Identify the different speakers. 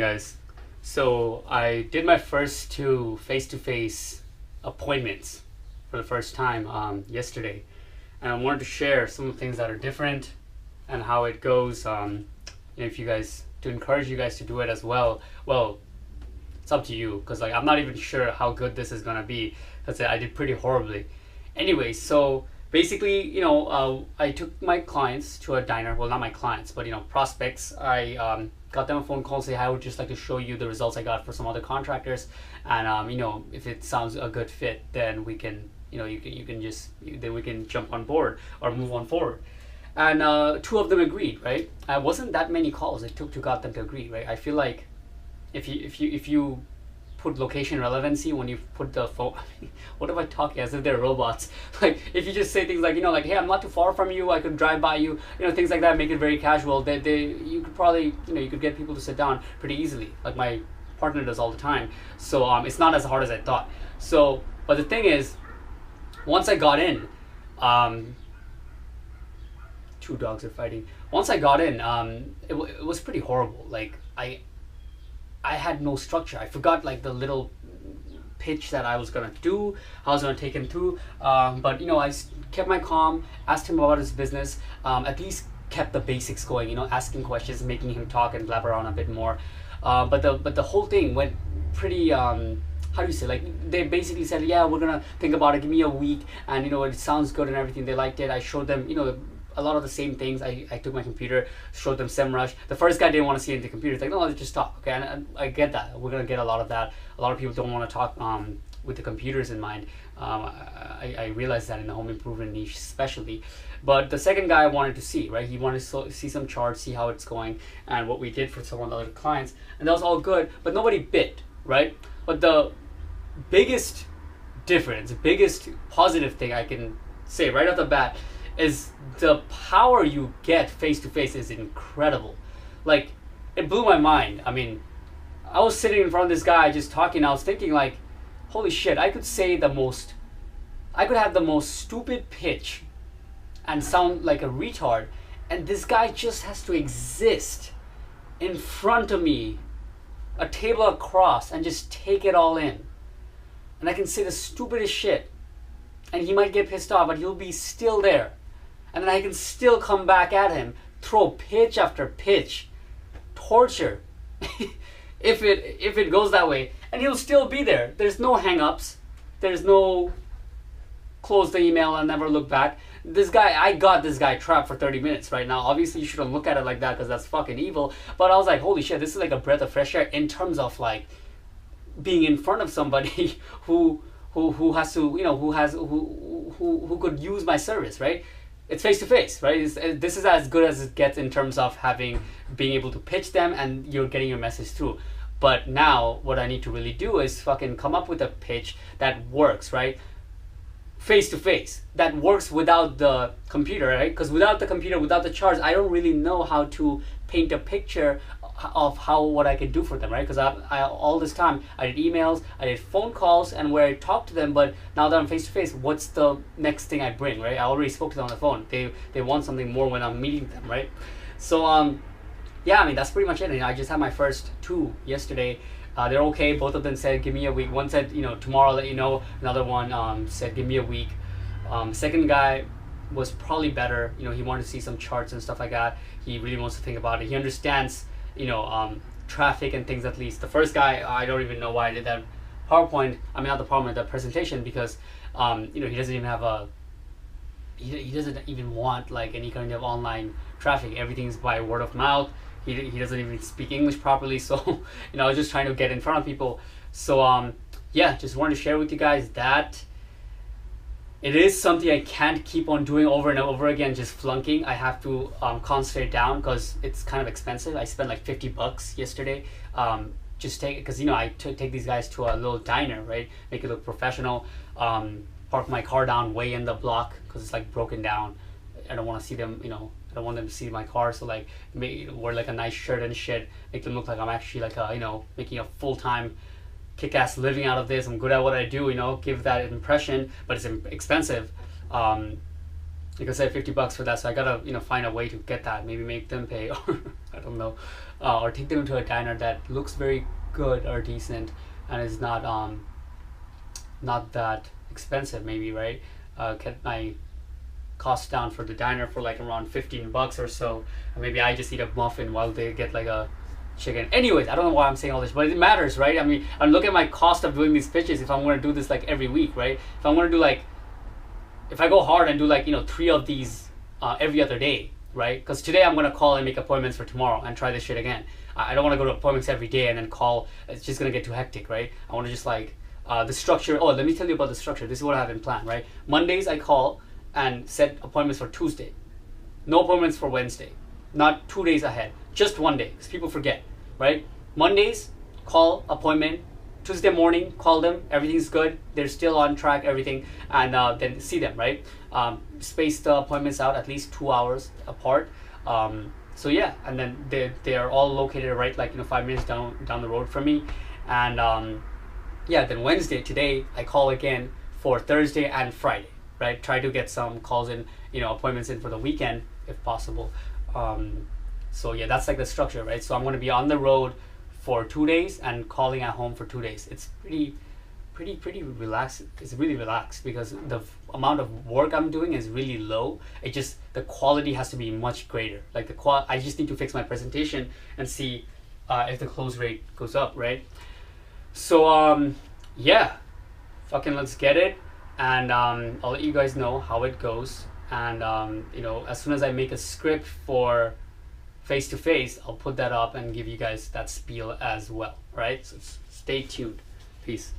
Speaker 1: guys. So I did my first two face-to-face appointments for the first time yesterday, and I wanted to share some of the things that are different and how it goes. If you guys, to encourage you guys to do it as well. Well, it's up to you, because like I'm not even sure how good this is gonna be, because I did pretty horribly. Anyway, so basically, I took my clients to a diner. Well, not my clients, but prospects. I got them a phone call, say, "Hi, I would just like to show you the results I got for some other contractors, and if it sounds a good fit, then we can, then we can jump on board or move on forward." And two of them agreed, right? It wasn't that many calls it took to get them to agree, right? I feel like if you put location relevancy when you put the phone what am I talking as if they're robots? Like, if you just say things like, "Hey, I'm not too far from you, I could drive by you," things like that, make it very casual. You could probably, you could get people to sit down pretty easily, like my partner does all the time. So it's not as hard as I thought. So, but the thing is, once I got in, two dogs are fighting. Once I got in, it was pretty horrible. Like, I had no structure. I forgot like the little pitch that I was gonna do, how I was gonna take him through. But I kept my calm, asked him about his business, at least kept the basics going. Asking questions, making him talk and blabber on a bit more. But the whole thing went pretty. How do you say? Like, they basically said, "Yeah, we're gonna think about it. Give me a week." And it sounds good and everything. They liked it. I showed them, a lot of the same things. I took my computer, showed them SEMrush. The first guy didn't want to see anything computer. He's like, "No, let's just talk." Okay, and I get that. We're gonna get a lot of that. A lot of people don't want to talk with the computers in mind. I realized that in the home improvement niche especially. But the second guy wanted to see, right? He wanted to see some charts, see how it's going, and what we did for some of the other clients, and that was all good. But nobody bit, right? But the biggest difference, biggest positive thing I can say right off the bat is the power you get face to face is incredible. Like, it blew my mind. I mean, I was sitting in front of this guy just talking. I was thinking, like, holy shit, I could have the most stupid pitch and sound like a retard, and this guy just has to exist in front of me, a table across, and just take it all in. And I can say the stupidest shit, and he might get pissed off, but he'll be still there. And then I can still come back at him, throw pitch after pitch, torture, if it goes that way, and he'll still be there. There's no hang-ups. There's no close the email and never look back. I got this guy trapped for 30 minutes right now. Obviously, you shouldn't look at it like that, because that's fucking evil. But I was like, holy shit, this is like a breath of fresh air in terms of like being in front of somebody who has to, who could use my service, right? It's face to face, right? This is as good as it gets in terms of being able to pitch them and you're getting your message through. But now what I need to really do is fucking come up with a pitch that works, right? Face to face, that works without the computer, right? Because without the computer, without the charts, I don't really know how to paint a picture of what I could do for them, right? Because I all this time I did emails, I did phone calls, and where I talked to them. But now that I'm face to face, what's the next thing I bring, right? I already spoke to them on the phone. They want something more when I'm meeting them, right? So yeah, I mean, that's pretty much it. I just had my first two yesterday. They're okay. Both of them said, "Give me a week." One said, "Tomorrow I'll let you know." Another one said, "Give me a week." Second guy was probably better. He wanted to see some charts and stuff like that. He really wants to think about it. He understands traffic and things. At least the first guy, I don't even know why I did that PowerPoint. I mean, not the PowerPoint, the presentation, because he doesn't even have he doesn't even want like any kind of online traffic. Everything's by word of mouth. He doesn't even speak English properly. So I was just trying to get in front of people. So yeah, just wanted to share with you guys that it is something I can't keep on doing over and over again, just flunking. I have to concentrate down, because it's kind of expensive. I spent like $50 yesterday. Just take it, because I take these guys to a little diner, right? Make it look professional. Park my car down way in the block, because it's like broken down. I don't want to see them, I don't want them to see my car. So like, wear like a nice shirt and shit. Make them look like I'm actually like making a full-time kick-ass living out of this. I'm good at what I do, give that impression, but it's expensive. like I said, $50 for that. So I gotta, find a way to get that. Maybe make them pay, or I don't know, or take them to a diner that looks very good or decent and is not that expensive. Maybe, right? Get my cost down for the diner for like around $15 or so, and maybe I just eat a muffin while they get like a chicken. Anyways, I don't know why I'm saying all this, but it matters, right? I mean, and look at my cost of doing these pitches. If I'm going to do this like every week, right? If I'm going to do like, if I go hard and do like 3 of these every other day, right? Because today I'm going to call and make appointments for tomorrow and try this shit again. I don't want to go to appointments every day and then call. It's just going to get too hectic, right? I want to just like the structure. Oh, let me tell you about the structure. This is what I have in plan, right? Mondays I call and set appointments for Tuesday. No appointments for Wednesday. Not 2 days ahead. Just one day, because people forget, right? Mondays, call, appointment. Tuesday morning, call them. Everything's good. They're still on track, everything. And then see them, right? Space the appointments out at least 2 hours apart. So yeah, and then they are all located right 5 minutes down the road from me. And yeah, then Wednesday, today, I call again for Thursday and Friday. Right, try to get some calls in, appointments in for the weekend if possible. So yeah, that's like the structure, right? So I'm going to be on the road for 2 days and calling at home for 2 days. It's pretty relaxed. It's really relaxed because the amount of work I'm doing is really low. It just, the quality has to be much greater. Like I just need to fix my presentation and see if the close rate goes up, right? So yeah, fucking let's get it. And I'll let you guys know how it goes. And as soon as I make a script for face-to-face, I'll put that up and give you guys that spiel as well. All right, so stay tuned. Peace.